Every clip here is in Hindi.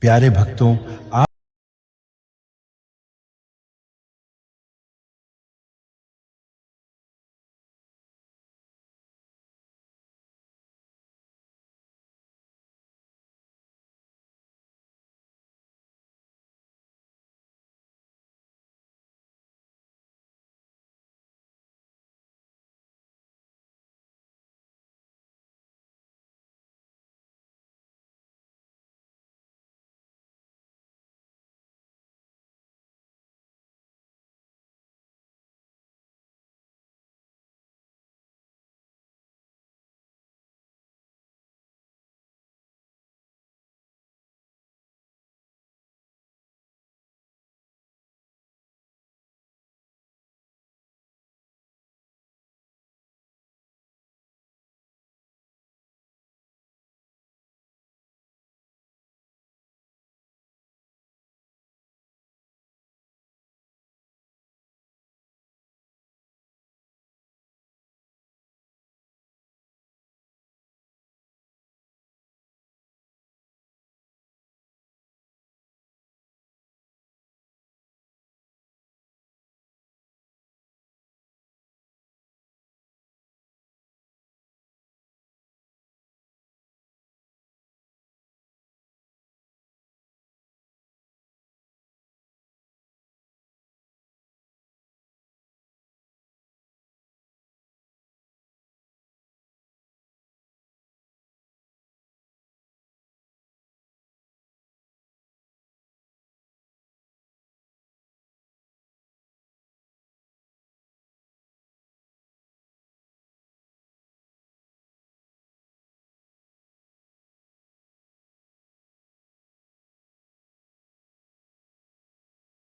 प्यारे भक्तों, आप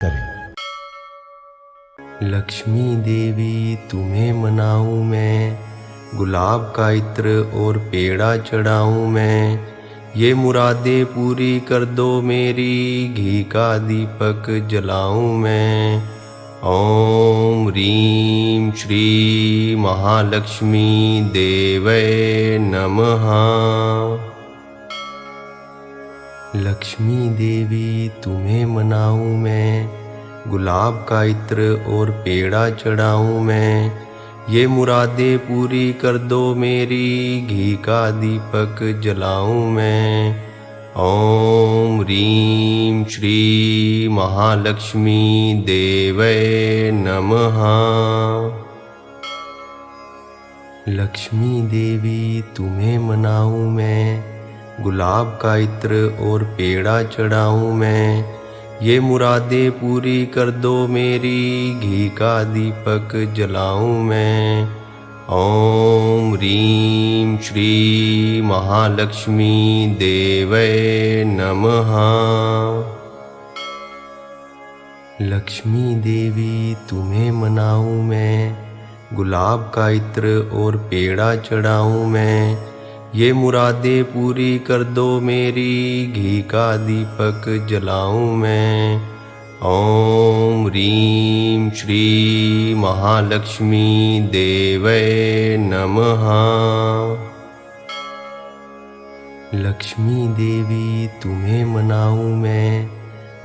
करें। लक्ष्मी देवी तुम्हें मनाऊं मैं, गुलाब का इत्र और पेड़ा चढ़ाऊं मैं। ये मुरादें पूरी कर दो मेरी, घी का दीपक जलाऊं मैं। ओम ह्रीं श्री महालक्ष्मी देवै नमः। लक्ष्मी देवी तुम्हें मनाऊं मैं, गुलाब का इत्र और पेड़ा चढ़ाऊं मैं। ये मुरादें पूरी कर दो मेरी, घी का दीपक जलाऊं मैं। ओम ह्रीं श्री महालक्ष्मी देवै नमः। लक्ष्मी देवी तुम्हें मनाऊं मैं, गुलाब का इत्र और पेड़ा चढ़ाऊं मैं। ये मुरादें पूरी कर दो मेरी, घी का दीपक जलाऊं मैं। ओम ह्रीं श्री महालक्ष्मी देवै नमः। लक्ष्मी देवी तुम्हें मनाऊं मैं, गुलाब का इत्र और पेड़ा चढ़ाऊं मैं। ये मुरादें पूरी कर दो मेरी, घी का दीपक जलाऊं मैं। ओम ह्रीं श्री महालक्ष्मी देवै नमः। लक्ष्मी देवी तुम्हें मनाऊं मैं,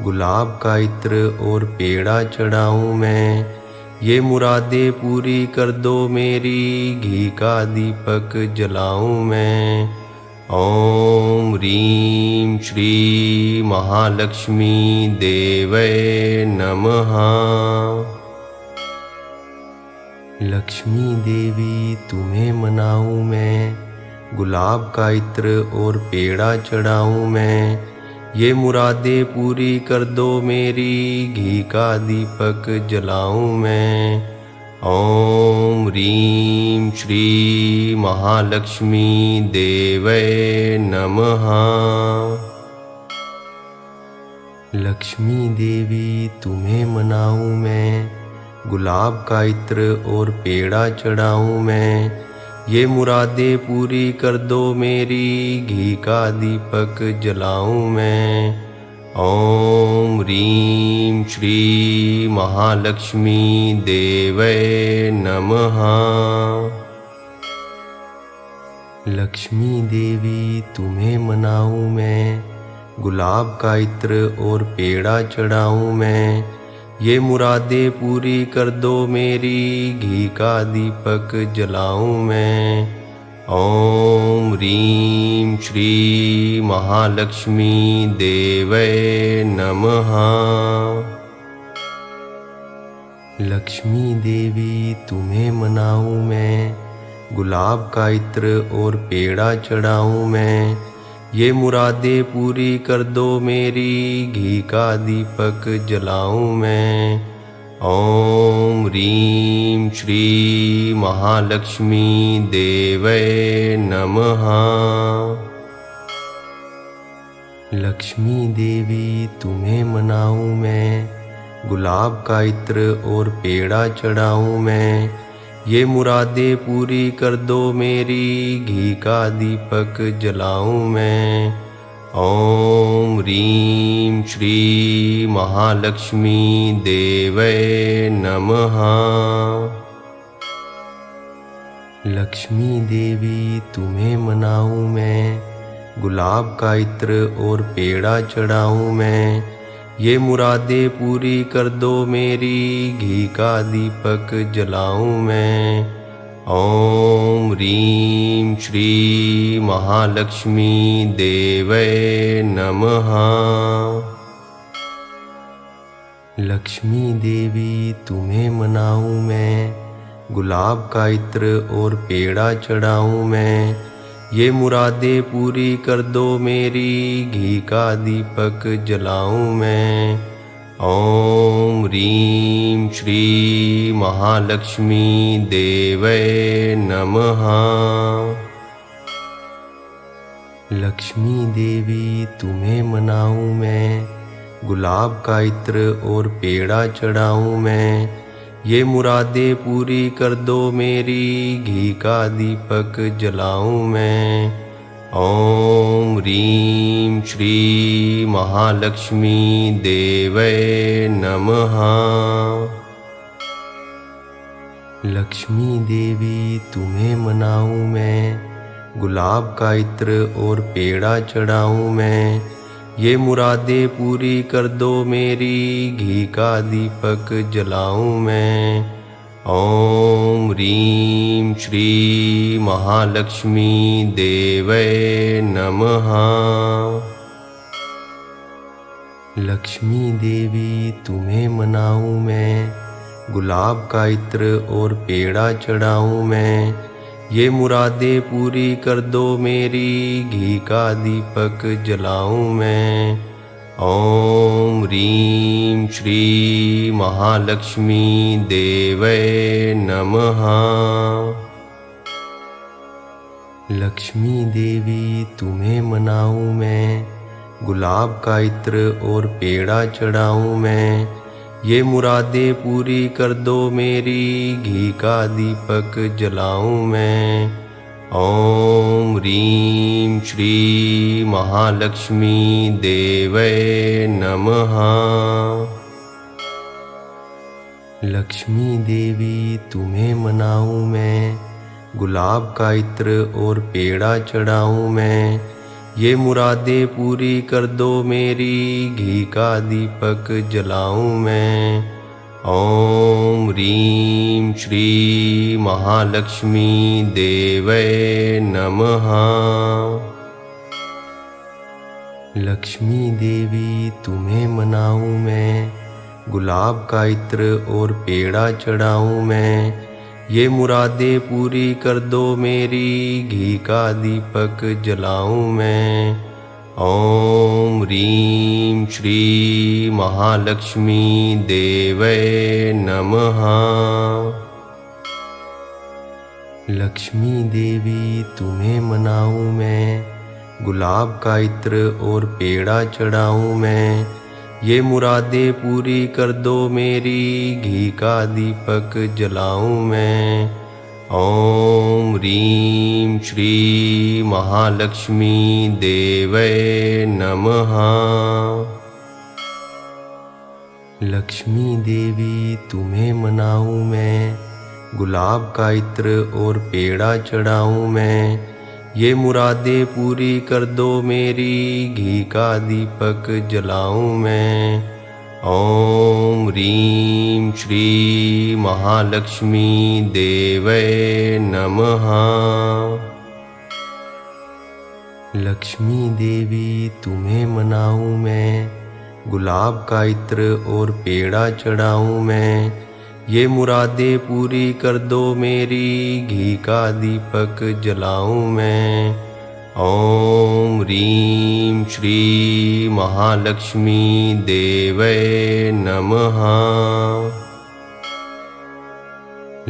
गुलाब का इत्र और पेड़ा चढ़ाऊं मैं। ये मुरादें पूरी कर दो मेरी, घी का दीपक जलाऊं मैं। ओम ह्रीं श्री महालक्ष्मी देवै नमः। लक्ष्मी देवी तुम्हें मनाऊं मैं, गुलाब का इत्र और पेड़ा चढ़ाऊं मैं। ये मुरादें पूरी कर दो मेरी, घी का दीपक जलाऊं मैं। ओम ह्रीं श्री महालक्ष्मी देवै नमः। लक्ष्मी देवी तुम्हें मनाऊं मैं, गुलाब का इत्र और पेड़ा चढ़ाऊं मैं। ये मुरादें पूरी कर दो मेरी, घी का दीपक जलाऊं मैं। ओम ह्रीं श्री महालक्ष्मी देवै नमः। लक्ष्मी देवी तुम्हें मनाऊं मैं, गुलाब का इत्र और पेड़ा चढ़ाऊं मैं। ये मुरादें पूरी कर दो मेरी, घी का दीपक जलाऊं मैं। ओम ह्रीं श्री महालक्ष्मी देवै नमः। लक्ष्मी देवी तुम्हें मनाऊं मैं, गुलाब का इत्र और पेड़ा चढ़ाऊं मैं। ये मुरादें पूरी कर दो मेरी, घी का दीपक जलाऊं मैं। ओम ह्रीं श्री महालक्ष्मी देवै नमः। लक्ष्मी देवी तुम्हें मनाऊं मैं, गुलाब का इत्र और पेड़ा चढ़ाऊं मैं। ये मुरादें पूरी कर दो मेरी, घी का दीपक जलाऊं मैं। ओम ह्रीं श्री महालक्ष्मी देवै नमः। लक्ष्मी देवी तुम्हें मनाऊं मैं, गुलाब का इत्र और पेड़ा चढ़ाऊं मैं। ये मुरादें पूरी कर दो मेरी, घी का दीपक जलाऊं मैं। ओम ह्रीं श्री महालक्ष्मी देवै नमः। लक्ष्मी देवी तुम्हें मनाऊं मैं, गुलाब का इत्र और पेड़ा चढ़ाऊं मैं। ये मुरादें पूरी कर दो मेरी, घी का दीपक जलाऊं मैं। ओम ह्रीं श्री महालक्ष्मी देवै नमः। लक्ष्मी देवी तुम्हें मनाऊं मैं, गुलाब का इत्र और पेड़ा चढ़ाऊं मैं। ये मुरादें पूरी कर दो मेरी, घी का दीपक जलाऊं मैं। ओम ह्रीं श्री महालक्ष्मी देवै नमः। लक्ष्मी देवी तुम्हें मनाऊं मैं, गुलाब का इत्र और पेड़ा चढ़ाऊं मैं। ये मुरादें पूरी कर दो मेरी, घी का दीपक जलाऊं मैं। ओम ह्रीं श्री महालक्ष्मी देवै नमः। लक्ष्मी देवी तुम्हें मनाऊं मैं, गुलाब का इत्र और पेड़ा चढ़ाऊं मैं। ये मुरादें पूरी कर दो मेरी, घी का दीपक जलाऊं मैं। ओम ह्रीं श्री महालक्ष्मी देवै नमः। लक्ष्मी देवी तुम्हें मनाऊं मैं, गुलाब का इत्र और पेड़ा चढ़ाऊं मैं। ये मुरादें पूरी कर दो मेरी, घी का दीपक जलाऊं मैं। ओम ह्रीं श्री महालक्ष्मी देवै नमः। लक्ष्मी देवी तुम्हें मनाऊं मैं, गुलाब का इत्र और पेड़ा चढ़ाऊं मैं। ये मुरादें पूरी कर दो मेरी, घी का दीपक जलाऊं मैं। ओम ह्रीं श्री महालक्ष्मी देवै नमः। लक्ष्मी देवी तुम्हें मनाऊं मैं, गुलाब का इत्र और पेड़ा चढ़ाऊं मैं। ये मुरादें पूरी कर दो मेरी, घी का दीपक जलाऊं मैं। ओम ह्रीं श्री महालक्ष्मी देवै नमः। लक्ष्मी देवी तुम्हें मनाऊं मैं, गुलाब का इत्र और पेड़ा चढ़ाऊं मैं। ये मुरादें पूरी कर दो मेरी, घी का दीपक जलाऊं मैं। ओम ह्रीं श्री महालक्ष्मी देवै नमः। लक्ष्मी देवी तुम्हें मनाऊं मैं, गुलाब का इत्र और पेड़ा चढ़ाऊं मैं। ये मुरादें पूरी कर दो मेरी, घी का दीपक जलाऊं मैं। ओम ह्रीं श्री महालक्ष्मी देवै नमः। लक्ष्मी देवी तुम्हें मनाऊं मैं, गुलाब का इत्र और पेड़ा चढ़ाऊं मैं। ये मुरादें पूरी कर दो मेरी, घी का दीपक जलाऊं मैं। ओम ह्रीं श्री महालक्ष्मी देवै नमः।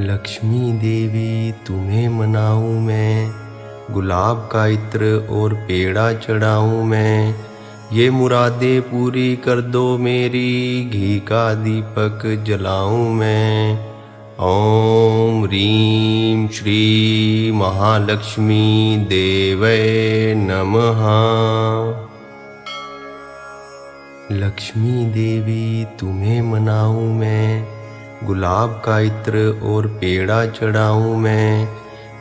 लक्ष्मी देवी तुम्हें मनाऊं मैं, गुलाब का इत्र और पेड़ा चढ़ाऊं मैं। ये मुरादें पूरी कर दो मेरी, घी का दीपक जलाऊं मैं। ओम ह्रीं श्री महालक्ष्मी देवै नमः। लक्ष्मी देवी तुम्हें मनाऊं मैं, गुलाब का इत्र और पेड़ा चढ़ाऊं मैं।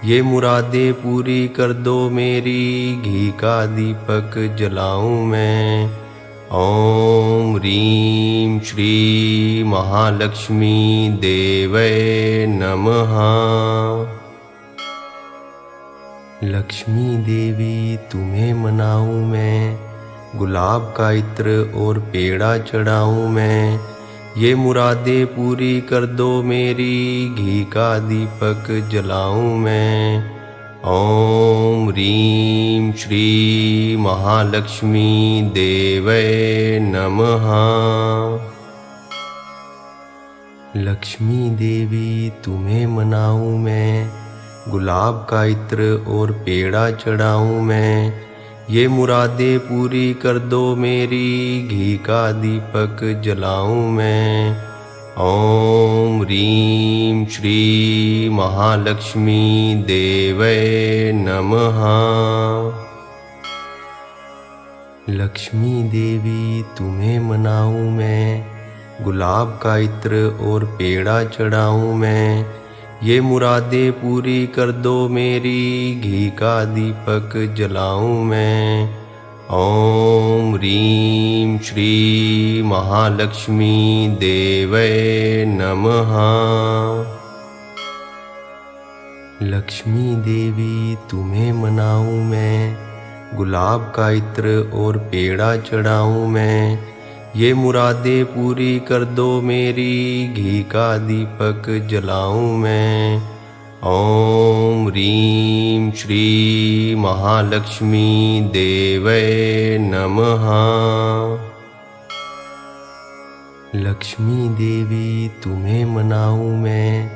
ये मुरादें पूरी कर दो मेरी, घी का दीपक जलाऊं मैं। ओम ह्रीं श्री महालक्ष्मी देवै नमः। लक्ष्मी देवी तुम्हें मनाऊं मैं, गुलाब का इत्र और पेड़ा चढ़ाऊं मैं। ये मुरादें पूरी कर दो मेरी, घी का दीपक जलाऊं मैं। ओम ह्रीं श्री महालक्ष्मी देवै नमः। लक्ष्मी देवी तुम्हें मनाऊं मैं, गुलाब का इत्र और पेड़ा चढ़ाऊं मैं। ये मुरादें पूरी कर दो मेरी, घी का दीपक जलाऊं मैं। ओम ह्रीं श्री महालक्ष्मी देवै नमः। लक्ष्मी देवी तुम्हें मनाऊं मैं, गुलाब का इत्र और पेड़ा चढ़ाऊं मैं। ये मुरादें पूरी कर दो मेरी, घी का दीपक जलाऊं मैं। ओम ह्रीं श्री महालक्ष्मी देवै नमः। लक्ष्मी देवी तुम्हें मनाऊं मैं, गुलाब का इत्र और पेड़ा चढ़ाऊं मैं। ये मुरादें पूरी कर दो मेरी, घी का दीपक जलाऊं मैं। ओम ह्रीं श्री महालक्ष्मी देवै नमः। लक्ष्मी देवी तुम्हें मनाऊं मैं,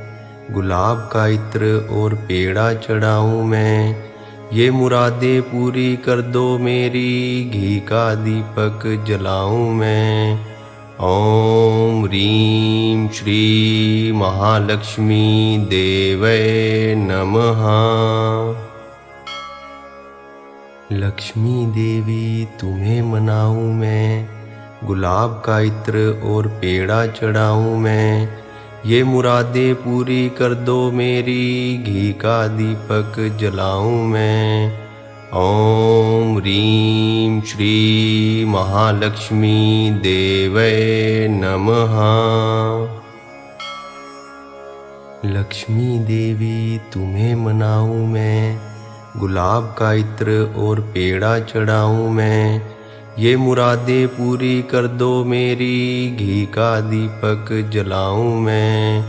गुलाब का इत्र और पेड़ा चढ़ाऊं मैं। ये मुरादें पूरी कर दो मेरी, घी का दीपक जलाऊं मैं। ओम ह्रीं श्री महालक्ष्मी देवै नमः। लक्ष्मी देवी तुम्हें मनाऊं मैं, गुलाब का इत्र और पेड़ा चढ़ाऊं मैं। ये मुरादें पूरी कर दो मेरी, घी का दीपक जलाऊं मैं। ओम ह्रीं श्री महालक्ष्मी देवै नमः। लक्ष्मी देवी तुम्हें मनाऊं मैं, गुलाब का इत्र और पेड़ा चढ़ाऊं मैं। ये मुरादें पूरी कर दो मेरी, घी का दीपक जलाऊं मैं।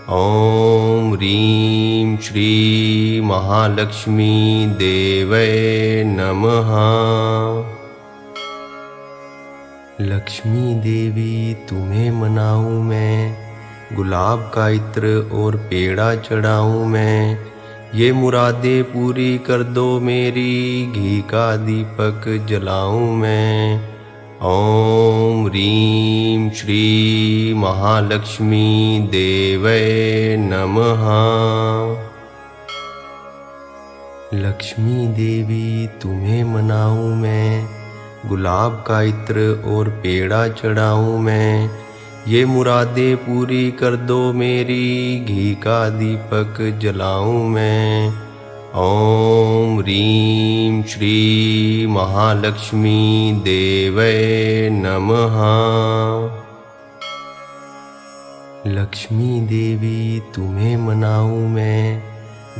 ओम ह्रीं श्री महालक्ष्मी देवै नमः। लक्ष्मी देवी तुम्हें मनाऊं मैं, गुलाब का इत्र और पेड़ा चढ़ाऊं मैं। ये मुरादें पूरी कर दो मेरी, घी का दीपक जलाऊं मैं। ओम ह्रीं श्री महालक्ष्मी देवै नमः। लक्ष्मी देवी तुम्हें मनाऊं मैं, गुलाब का इत्र और पेड़ा चढ़ाऊं मैं। ये मुरादें पूरी कर दो मेरी, घी का दीपक जलाऊं मैं। ॐ ह्रीं श्री महालक्ष्मी देवै नमः। लक्ष्मी देवी तुम्हें मनाऊं मैं,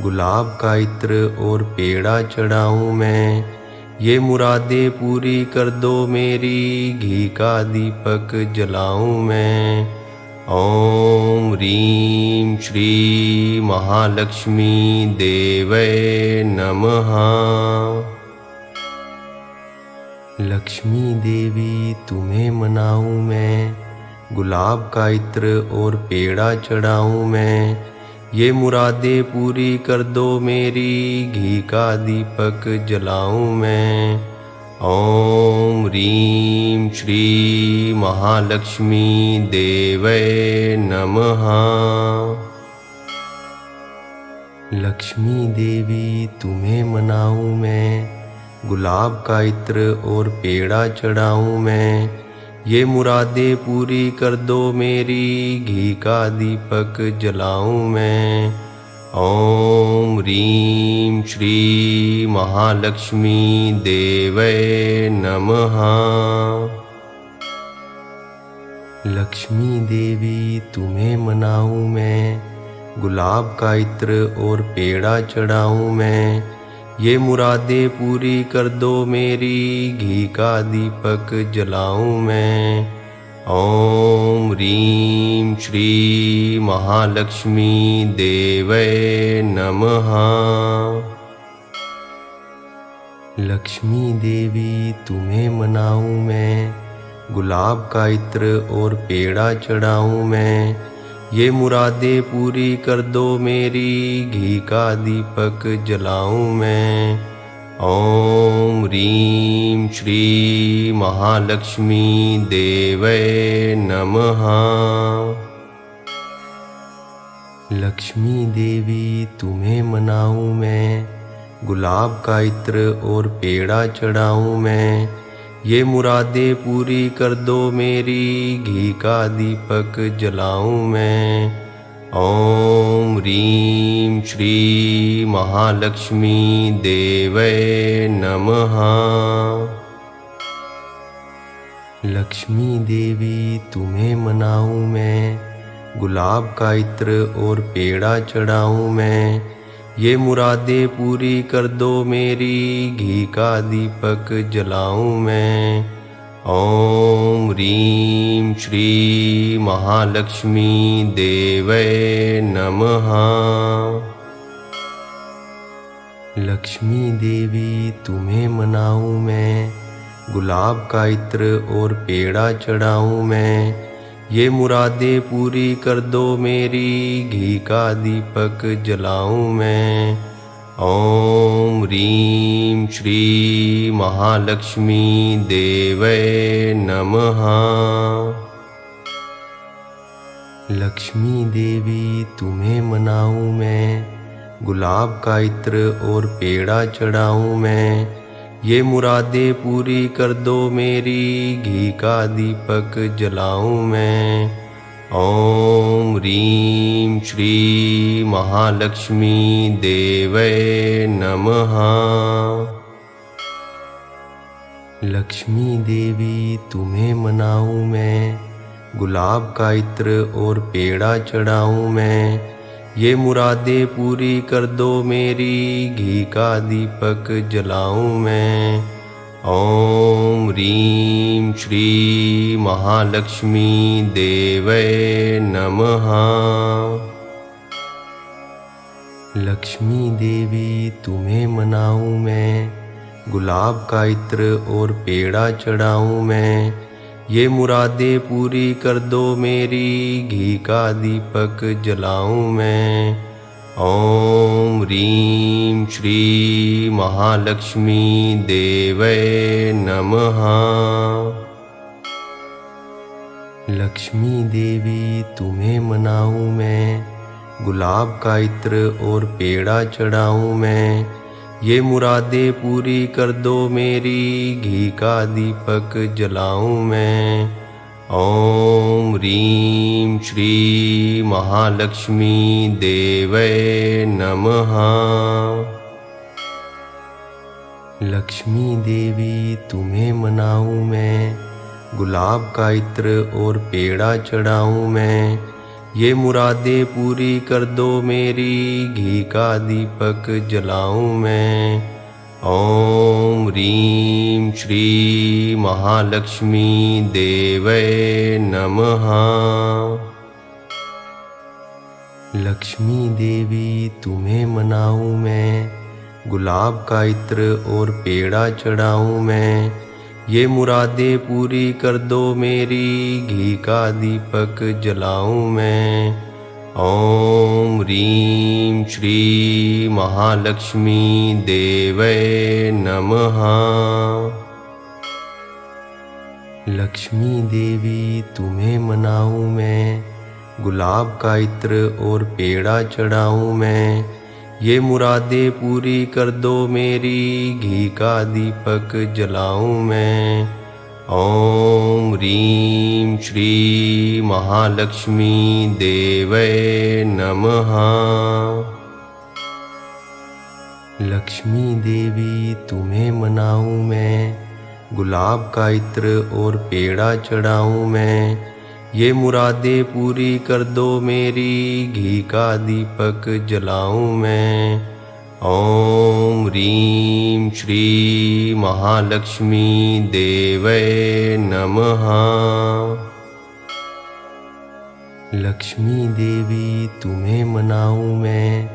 गुलाब का इत्र और पेड़ा चढ़ाऊं मैं। ये मुरादें पूरी कर दो मेरी, घी का दीपक जलाऊं मैं। ॐ ह्रीं श्री महालक्ष्मी देवै नमः। लक्ष्मी देवी तुम्हें मनाऊं मैं, गुलाब का इत्र और पेड़ा चढ़ाऊं मैं। ये मुरादें पूरी कर दो मेरी, घी का दीपक जलाऊं मैं। ॐ ह्रीं श्री महालक्ष्मी देवै नमः। लक्ष्मी देवी तुम्हें मनाऊं मैं, गुलाब का इत्र और पेड़ा चढ़ाऊं मैं। ये मुरादें पूरी कर दो मेरी, घी का दीपक जलाऊं मैं। ॐ ह्रीं श्री महालक्ष्मी देवै नमः। लक्ष्मी देवी तुम्हें मनाऊं मैं, गुलाब का इत्र और पेड़ा चढ़ाऊं मैं। ये मुरादें पूरी कर दो मेरी, घी का दीपक जलाऊं मैं। ॐ ह्रीं श्री महालक्ष्मी देवै नमः। लक्ष्मी देवी तुम्हें मनाऊं मैं, गुलाब का इत्र और पेड़ा चढ़ाऊं मैं। ये मुरादें पूरी कर दो मेरी, घी का दीपक जलाऊं मैं। ॐ ह्रीं श्री महालक्ष्मी देवै नमः। लक्ष्मी देवी तुम्हें मनाऊं मैं, गुलाब का इत्र और पेड़ा चढ़ाऊं मैं। ये मुरादें पूरी कर दो मेरी, घी का दीपक जलाऊं मैं। ॐ ह्रीं श्री महालक्ष्मी देवै नमः। लक्ष्मी देवी तुम्हें मनाऊं मैं, गुलाब का इत्र और पेड़ा चढ़ाऊं मैं। ये मुरादें पूरी कर दो मेरी, घी का दीपक जलाऊं मैं। ॐ ह्रीं श्री महालक्ष्मी देवै नमः। लक्ष्मी देवी तुम्हें मनाऊं मैं, गुलाब का इत्र और पेड़ा चढ़ाऊं मैं। ये मुरादें पूरी कर दो मेरी, घी का दीपक जलाऊं मैं। ॐ ह्रीं श्री महालक्ष्मी देवै नमः। लक्ष्मी देवी तुम्हें मनाऊं मैं, गुलाब का इत्र और पेड़ा चढ़ाऊं मैं। ये मुरादें पूरी कर दो मेरी, घी का दीपक जलाऊं मैं। ॐ ह्रीं श्री महालक्ष्मी देवै नमः। लक्ष्मी देवी तुम्हें मनाऊं मैं, गुलाब का इत्र और पेड़ा चढ़ाऊं मैं। ये मुरादें पूरी कर दो मेरी, घी का दीपक जलाऊं मैं। ॐ ह्रीं श्री महालक्ष्मी देवै नमः। लक्ष्मी देवी तुम्हें मनाऊं मैं, गुलाब का इत्र और पेड़ा चढ़ाऊं मैं। ये मुरादें पूरी कर दो मेरी, घी का दीपक जलाऊं मैं। ॐ ह्रीं श्री महालक्ष्मी देवै नमः। लक्ष्मी देवी तुम्हें मनाऊं मैं, गुलाब का इत्र और पेड़ा चढ़ाऊं मैं। ये मुरादें पूरी कर दो मेरी, घी का दीपक जलाऊं मैं। ॐ ह्रीं श्री महालक्ष्मी देवै नमः। लक्ष्मी देवी तुम्हें मनाऊं मैं, गुलाब का इत्र और पेड़ा चढ़ाऊं मैं। ये मुरादें पूरी कर दो मेरी, घी का दीपक जलाऊं मैं। ओम ह्रीं श्री महालक्ष्मी देवै नमः। लक्ष्मी देवी तुम्हें मनाऊं मैं, गुलाब का इत्र और पेड़ा चढ़ाऊं मैं। ये मुरादें पूरी कर दो मेरी, घी का दीपक जलाऊं मैं। ओम ह्रीं श्री महालक्ष्मी देवै नमः। लक्ष्मी देवी तुम्हें मनाऊं मैं, गुलाब का इत्र और पेड़ा चढ़ाऊं मैं। ये मुरादें पूरी कर दो मेरी, घी का दीपक जलाऊं मैं। ओम ह्रीं श्री महालक्ष्मी देवै नमः। लक्ष्मी देवी तुम्हें मनाऊं मैं, गुलाब का इत्र और पेड़ा चढ़ाऊं मैं। ये मुरादें पूरी कर दो मेरी, घी का दीपक जलाऊं मैं। ओम ह्रीं श्री महालक्ष्मी देवै नमः। लक्ष्मी देवी तुम्हें मनाऊं मैं,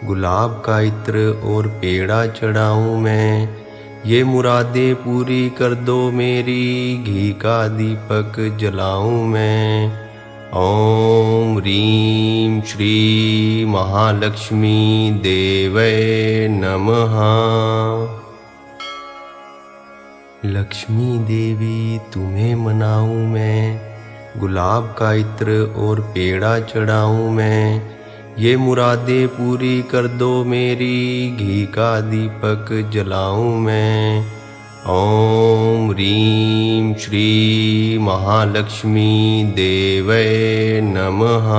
गुलाब का इत्र और पेड़ा चढ़ाऊं मैं। ये मुरादें पूरी कर दो मेरी, घी का दीपक जलाऊं मैं। ओम ह्रीं श्री महालक्ष्मी देवै नमः। लक्ष्मी देवी तुम्हें मनाऊं मैं, गुलाब का इत्र और पेड़ा चढ़ाऊं मैं। ये मुरादें पूरी कर दो मेरी, घी का दीपक जलाऊं मैं। ओम ह्रीं श्री महालक्ष्मी देवै नमः।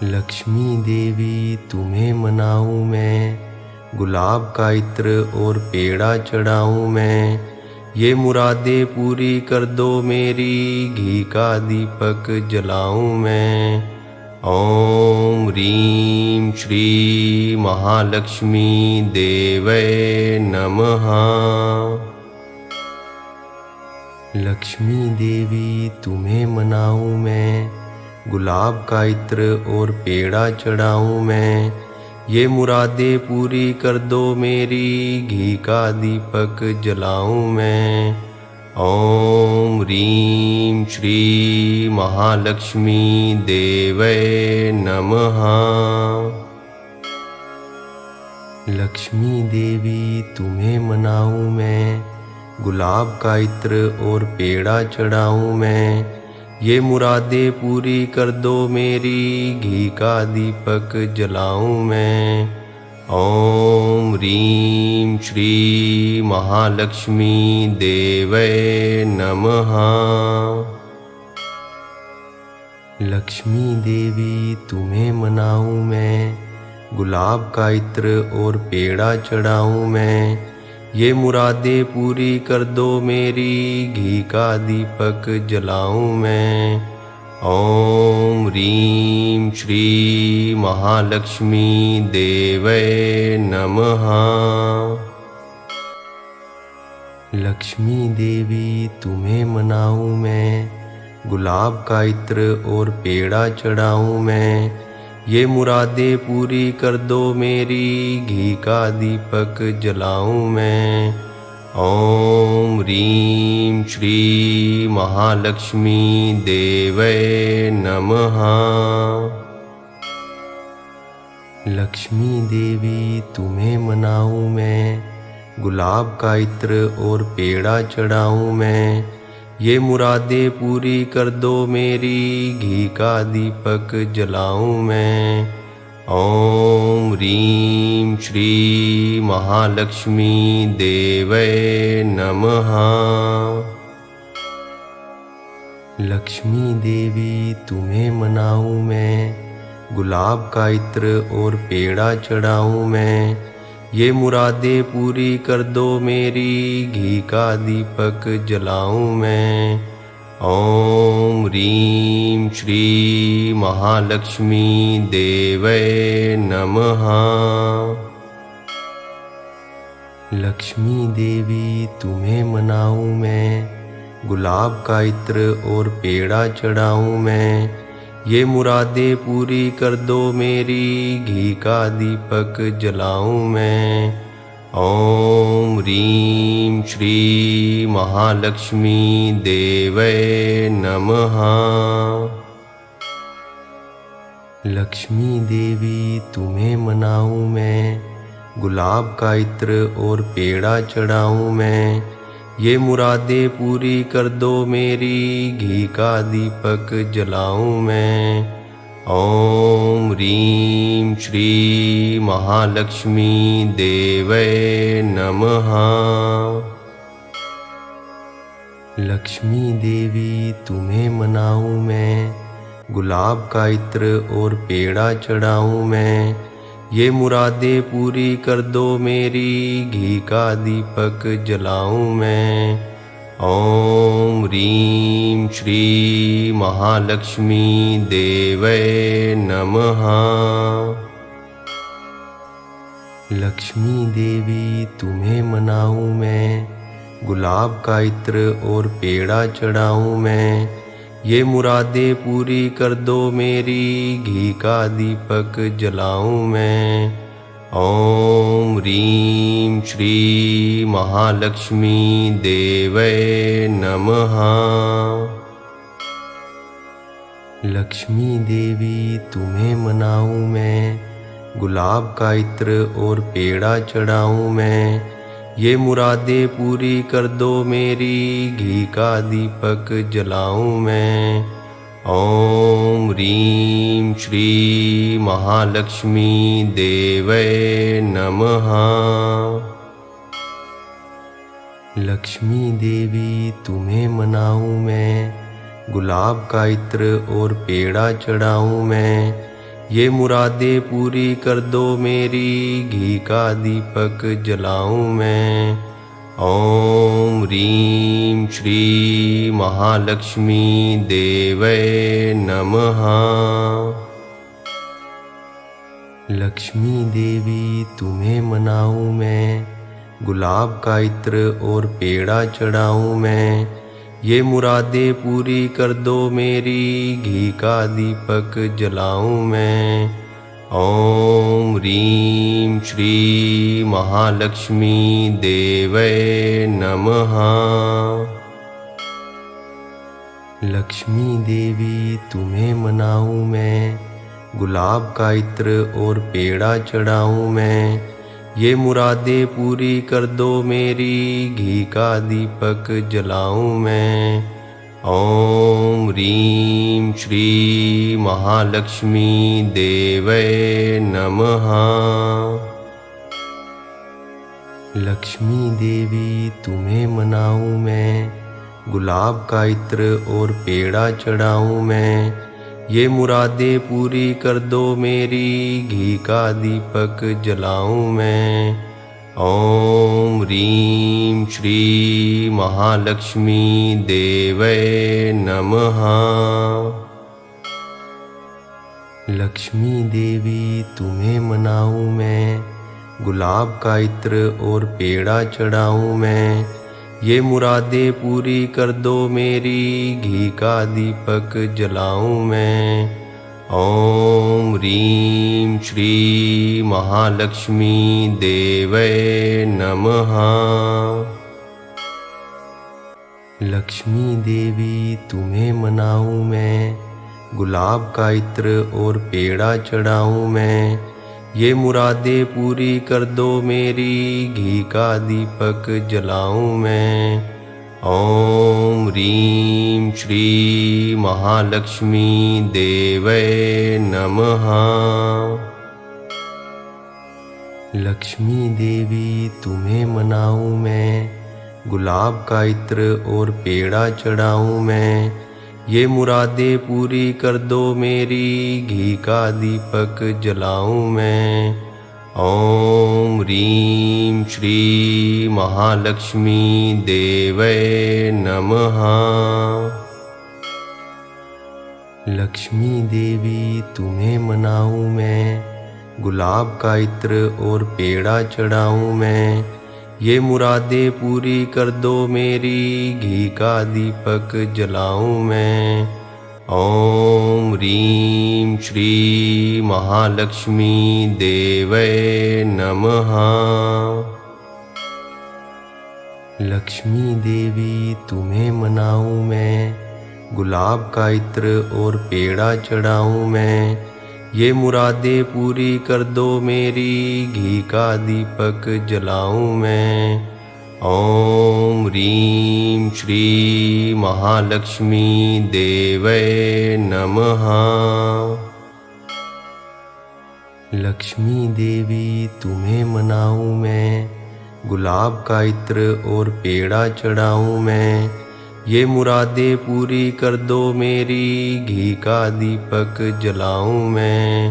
लक्ष्मी देवी तुम्हें मनाऊं मैं, गुलाब का इत्र और पेड़ा चढ़ाऊं मैं। ये मुरादें पूरी कर दो मेरी, घी का दीपक जलाऊं मैं। ओम ह्रीं श्री महालक्ष्मी देवै नमः। लक्ष्मी देवी तुम्हें मनाऊं मैं, गुलाब का इत्र और पेड़ा चढ़ाऊं मैं। ये मुरादें पूरी कर दो मेरी, घी का दीपक जलाऊं मैं। ओम ह्रीं श्री महालक्ष्मी देवै नमः। लक्ष्मी देवी तुम्हें मनाऊं मैं, गुलाब का इत्र और पेड़ा चढ़ाऊं मैं। ये मुरादें पूरी कर दो मेरी, घी का दीपक जलाऊं मैं। ओम ह्रीं श्री महालक्ष्मी देवै नमः। लक्ष्मी देवी तुम्हें मनाऊं मैं, गुलाब का इत्र और पेड़ा चढ़ाऊं मैं। ये मुरादें पूरी कर दो मेरी, घी का दीपक जलाऊं मैं। ओम ह्रीं श्री महालक्ष्मी देवै नमः। लक्ष्मी देवी तुम्हें मनाऊं मैं, गुलाब का इत्र और पेड़ा चढ़ाऊं मैं। ये मुरादें पूरी कर दो मेरी, घी का दीपक जलाऊं मैं। ओम ह्रीं श्री महालक्ष्मी देवै नमः। लक्ष्मी देवी तुम्हें मनाऊं मैं, गुलाब का इत्र और पेड़ा चढ़ाऊं मैं। ये मुरादें पूरी कर दो मेरी, घी का दीपक जलाऊं मैं। ओम ह्रीं श्री महालक्ष्मी देवै नमः। लक्ष्मी देवी तुम्हें मनाऊं मैं, गुलाब का इत्र और पेड़ा चढ़ाऊं मैं। ये मुरादें पूरी कर दो मेरी, घी का दीपक जलाऊं मैं। ओम ह्रीं श्री महालक्ष्मी देवै नमः। लक्ष्मी देवी तुम्हें मनाऊं मैं, गुलाब का इत्र और पेड़ा चढ़ाऊं मैं। ये मुरादें पूरी कर दो मेरी, घी का दीपक जलाऊं मैं। ओम ह्रीं श्री महालक्ष्मी देवै नमः। लक्ष्मी देवी तुम्हें मनाऊं मैं, गुलाब का इत्र और पेड़ा चढ़ाऊं मैं। ये मुरादें पूरी कर दो मेरी, घी का दीपक जलाऊं मैं। ओम ह्रीं श्री महालक्ष्मी देवै नमः। लक्ष्मी देवी तुम्हें मनाऊं मैं, गुलाब का इत्र और पेड़ा चढ़ाऊं मैं। ये मुरादें पूरी कर दो मेरी, घी का दीपक जलाऊं मैं। ओम ह्रीं श्री महालक्ष्मी देवै नमः। लक्ष्मी देवी तुम्हें मनाऊं मैं, गुलाब का इत्र और पेड़ा चढ़ाऊं मैं। ये मुरादें पूरी कर दो मेरी, घी का दीपक जलाऊं मैं। ओम ह्रीं श्री महालक्ष्मी देवै नमः। लक्ष्मी देवी तुम्हें मनाऊं मैं, गुलाब का इत्र और पेड़ा चढ़ाऊं मैं। ये मुरादें पूरी कर दो मेरी, घी का दीपक जलाऊं मैं। ओम ह्रीं श्री महालक्ष्मी देवै नमः। लक्ष्मी देवी तुम्हें मनाऊं मैं, गुलाब का इत्र और पेड़ा चढ़ाऊं मैं। ये मुरादें पूरी कर दो मेरी, घी का दीपक जलाऊं मैं। ओम ह्रीं श्री महालक्ष्मी देवै नमः। लक्ष्मी देवी तुम्हें मनाऊं मैं, गुलाब का इत्र और पेड़ा चढ़ाऊं मैं। ये मुरादें पूरी कर दो मेरी, घी का दीपक जलाऊं मैं। ओम ह्रीं श्री महालक्ष्मी देवै नमः। लक्ष्मी देवी तुम्हें मनाऊं मैं, गुलाब का इत्र और पेड़ा चढ़ाऊं मैं। ये मुरादें पूरी कर दो मेरी, घी का दीपक जलाऊं मैं। ओम ह्रीं श्री महालक्ष्मी देवै नमः। लक्ष्मी देवी तुम्हें मनाऊं मैं, गुलाब का इत्र और पेड़ा चढ़ाऊं मैं। ये मुरादें पूरी कर दो मेरी, घी का दीपक जलाऊं मैं। ओम ह्रीं श्री महालक्ष्मी देवै नमः। लक्ष्मी देवी तुम्हें मनाऊं मैं, गुलाब का इत्र और पेड़ा चढ़ाऊं मैं। ये मुरादें पूरी कर दो मेरी, घी का दीपक जलाऊं मैं। ओम ह्रीं श्री महालक्ष्मी देवै नमः। लक्ष्मी देवी तुम्हें मनाऊं मैं, गुलाब का इत्र और पेड़ा चढ़ाऊं मैं। ये मुरादें पूरी कर दो मेरी, घी का दीपक जलाऊं मैं। ओम ह्रीं श्री महालक्ष्मी देवै नमः। लक्ष्मी देवी तुम्हें मनाऊं मैं, गुलाब का इत्र और पेड़ा चढ़ाऊं मैं। ये मुरादें पूरी कर दो मेरी, घी का दीपक जलाऊं मैं। ओम ह्रीं श्री महालक्ष्मी देवै नमः। लक्ष्मी देवी तुम्हें मनाऊं मैं, गुलाब का इत्र और पेड़ा चढ़ाऊं मैं। ये मुरादें पूरी कर दो मेरी, घी का दीपक जलाऊं मैं। ओम ह्रीं श्री महालक्ष्मी देवै नमः। लक्ष्मी देवी तुम्हें मनाऊं मैं, गुलाब का इत्र और पेड़ा चढ़ाऊं मैं। ये मुरादें पूरी कर दो मेरी, घी का दीपक जलाऊं मैं। ओम ह्रीं श्री महालक्ष्मी देवै नमः। लक्ष्मी देवी तुम्हें मनाऊं मैं, गुलाब का इत्र और पेड़ा चढ़ाऊं मैं। ये मुरादें पूरी कर दो मेरी, घी का दीपक जलाऊं मैं।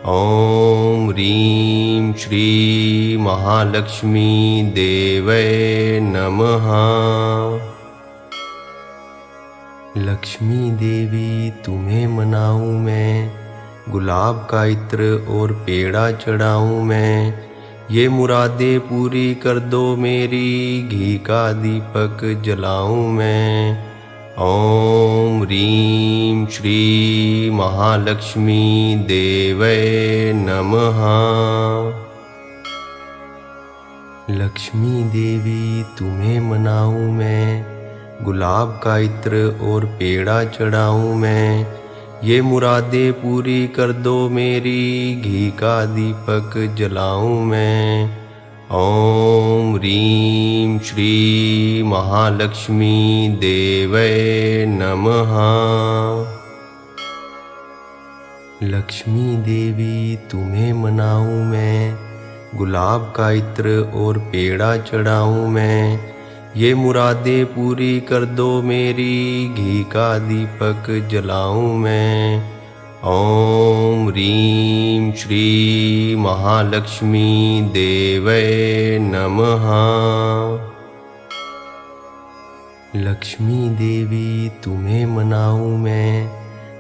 ओम ह्रीं श्री महालक्ष्मी देवै नमः। लक्ष्मी देवी तुम्हें मनाऊं मैं, गुलाब का इत्र और पेड़ा चढ़ाऊं मैं। ये मुरादें पूरी कर दो मेरी, घी का दीपक जलाऊं मैं। ओम ह्रीं श्री महालक्ष्मी देवै नमः। लक्ष्मी देवी तुम्हें मनाऊं मैं, गुलाब का इत्र और पेड़ा चढ़ाऊं मैं। ये मुरादें पूरी कर दो मेरी, घी का दीपक जलाऊं मैं। ओम ह्रीं श्री महालक्ष्मी देवै नमः। लक्ष्मी देवी तुम्हें मनाऊं मैं, गुलाब का इत्र और पेड़ा चढ़ाऊं मैं। ये मुरादें पूरी कर दो मेरी, घी का दीपक जलाऊं मैं। ओम ह्रीं श्री महालक्ष्मी देवै नमः। लक्ष्मी देवी तुम्हें मनाऊं मैं,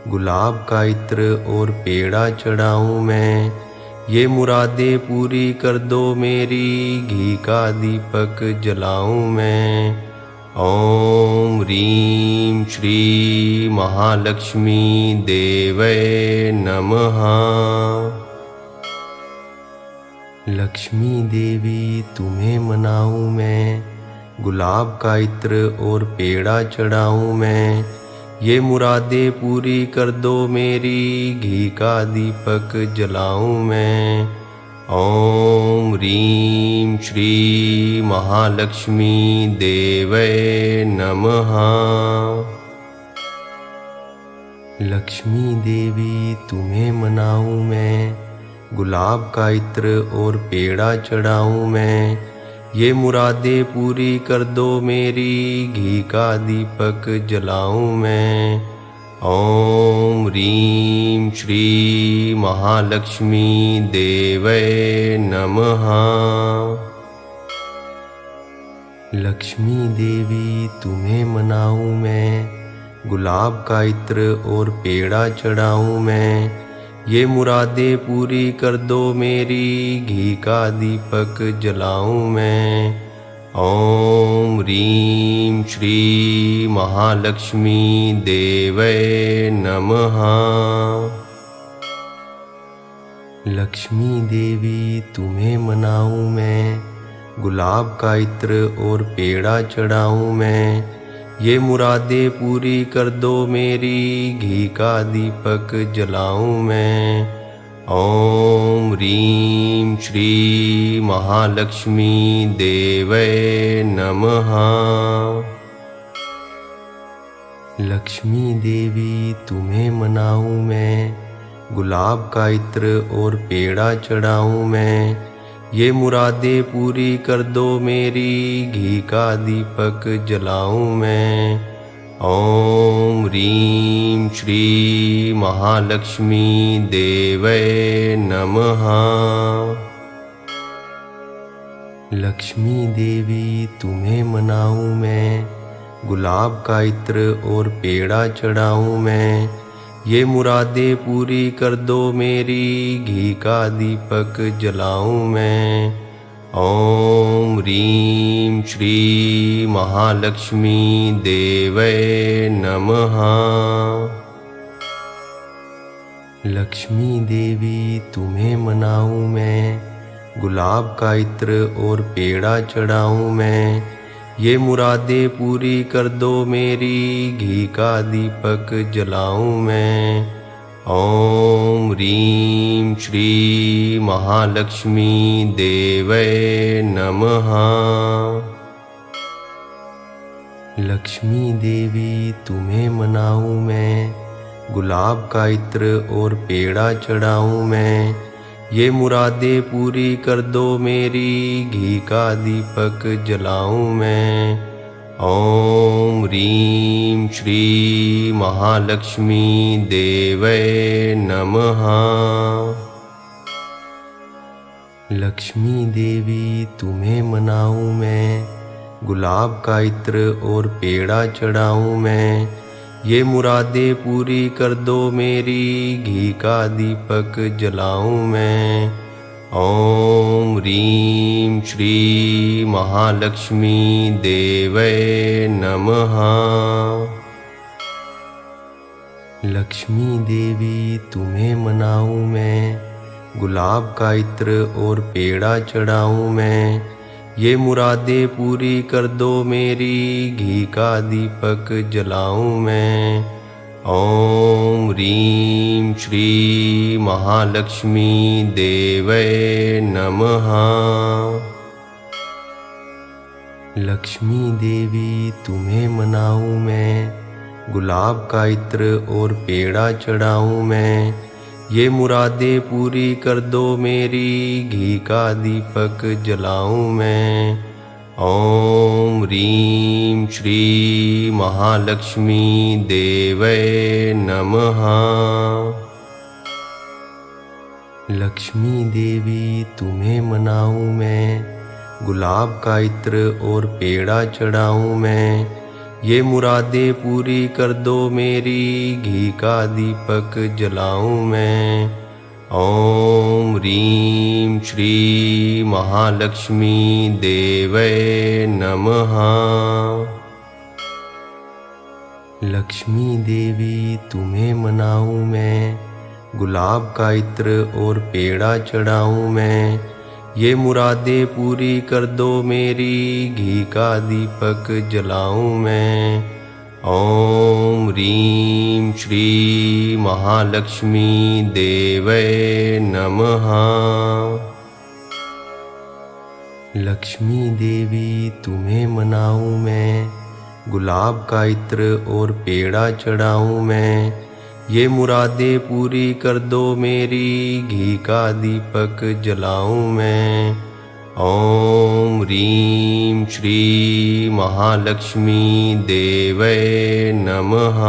गुलाब का इत्र और पेड़ा चढ़ाऊं मैं। ये मुरादें पूरी कर दो मेरी, घी का दीपक जलाऊं मैं। ओम ह्रीं श्री महालक्ष्मी देवै नमः। लक्ष्मी देवी तुम्हें मनाऊं मैं, गुलाब का इत्र और पेड़ा चढ़ाऊं मैं। ये मुरादें पूरी कर दो मेरी, घी का दीपक जलाऊं मैं। ओम ह्रीं श्री महालक्ष्मी देवै नमः। लक्ष्मी देवी तुम्हें मनाऊं मैं, गुलाब का इत्र और पेड़ा चढ़ाऊं मैं। ये मुरादें पूरी कर दो मेरी, घी का दीपक जलाऊं मैं। ओम ह्रीं श्री महालक्ष्मी देवै नमः। लक्ष्मी देवी तुम्हें मनाऊं मैं, गुलाब का इत्र और पेड़ा चढ़ाऊं मैं। ये मुरादें पूरी कर दो मेरी, घी का दीपक जलाऊं मैं। ओम ह्रीं श्री महालक्ष्मी देवै नमः। लक्ष्मी देवी तुम्हें मनाऊं मैं, गुलाब का इत्र और पेड़ा चढ़ाऊं मैं। ये मुरादें पूरी कर दो मेरी, घी का दीपक जलाऊं मैं। ओम ह्रीं श्री महालक्ष्मी देवै नमः। लक्ष्मी देवी तुम्हें मनाऊं मैं, गुलाब का इत्र और पेड़ा चढ़ाऊं मैं। ये मुरादें पूरी कर दो मेरी, घी का दीपक जलाऊं मैं। ओम ह्रीं श्री महालक्ष्मी देवै नमः। लक्ष्मी देवी तुम्हें मनाऊं मैं, गुलाब का इत्र और पेड़ा चढ़ाऊं मैं। ये मुरादें पूरी कर दो मेरी, घी का दीपक जलाऊं मैं। ओम ह्रीं श्री महालक्ष्मी देवै नमः। लक्ष्मी देवी तुम्हें मनाऊं मैं, गुलाब का इत्र और पेड़ा चढ़ाऊं मैं। ये मुरादें पूरी कर दो मेरी, घी का दीपक जलाऊं मैं। ओम ह्रीं श्री महालक्ष्मी देवै नमः। लक्ष्मी देवी तुम्हें मनाऊं मैं, गुलाब का इत्र और पेड़ा चढ़ाऊं मैं। ये मुरादें पूरी कर दो मेरी, घी का दीपक जलाऊं मैं। ओम ह्रीं श्री महालक्ष्मी देवै नमः। लक्ष्मी देवी तुम्हें मनाऊं मैं, गुलाब का इत्र और पेड़ा चढ़ाऊं मैं। ये मुरादें पूरी कर दो मेरी, घी का दीपक जलाऊं मैं। ओम ह्रीं श्री महालक्ष्मी देवै नमः। लक्ष्मी देवी तुम्हें मनाऊं मैं, गुलाब का इत्र और पेड़ा चढ़ाऊं मैं। ये मुरादें पूरी कर दो मेरी, घी का दीपक जलाऊं मैं। ओम ह्रीं श्री महालक्ष्मी देवै नमः। लक्ष्मी देवी तुम्हें मनाऊं मैं, गुलाब का इत्र और पेड़ा चढ़ाऊं मैं। ये मुरादें पूरी कर दो मेरी, घी का दीपक जलाऊं मैं। ओम ह्रीं श्री महालक्ष्मी देवै नमः। लक्ष्मी देवी तुम्हें मनाऊं मैं, गुलाब का इत्र और पेड़ा चढ़ाऊं मैं। ये मुरादें पूरी कर दो मेरी, घी का दीपक जलाऊं मैं। ओम ह्रीं श्री महालक्ष्मी देवै नमः। लक्ष्मी देवी तुम्हें मनाऊं मैं, गुलाब का इत्र और पेड़ा चढ़ाऊं मैं। ये मुरादें पूरी कर दो मेरी, घी का दीपक जलाऊं मैं। ओम ह्रीं श्री महालक्ष्मी देवै नमः। लक्ष्मी देवी तुम्हें मनाऊं मैं, गुलाब का इत्र और पेड़ा चढ़ाऊं मैं। ये मुरादें पूरी कर दो मेरी, घी का दीपक जलाऊं मैं। ओम ह्रीं श्री महालक्ष्मी देवै नमः।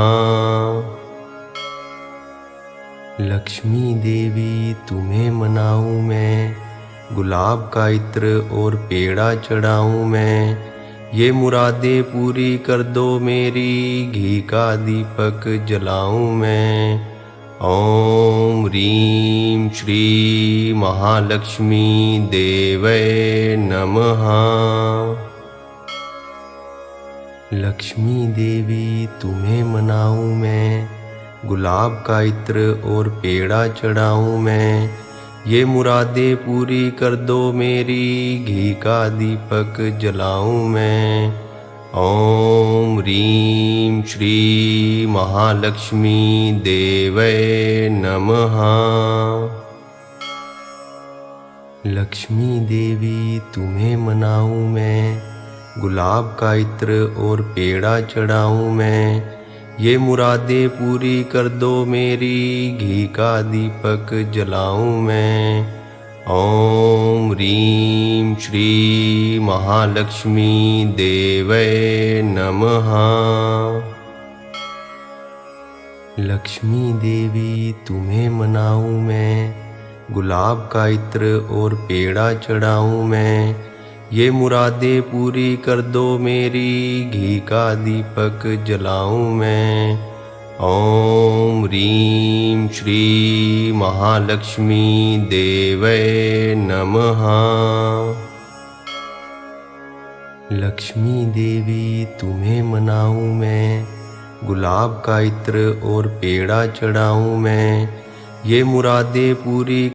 लक्ष्मी देवी तुम्हें मनाऊं मैं, गुलाब का इत्र और पेड़ा चढ़ाऊं मैं। ये मुरादें पूरी कर दो मेरी, घी का दीपक जलाऊं मैं। ओम ह्रीं श्री महालक्ष्मी देवै नमः। लक्ष्मी देवी तुम्हें मनाऊं मैं, गुलाब का इत्र और पेड़ा चढ़ाऊं मैं। ये मुरादें पूरी कर दो मेरी, घी का दीपक जलाऊं मैं। ओम ह्रीं श्री महालक्ष्मी देवै नमः। लक्ष्मी देवी तुम्हें मनाऊं मैं, गुलाब का इत्र और पेड़ा चढ़ाऊं मैं। ये मुरादें पूरी कर दो मेरी, घी का दीपक जलाऊं मैं। ओम ह्रीं श्री महालक्ष्मी देवै नमः। लक्ष्मी देवी तुम्हें मनाऊं मैं, गुलाब का इत्र और पेड़ा चढ़ाऊं मैं। ये मुरादें पूरी कर दो मेरी, घी का दीपक जलाऊं मैं। ओम ह्रीं श्री महालक्ष्मी देवै नमः। लक्ष्मी देवी तुम्हें मनाऊं मैं, गुलाब का इत्र और पेड़ा चढ़ाऊं मैं। ये मुरादें पूरी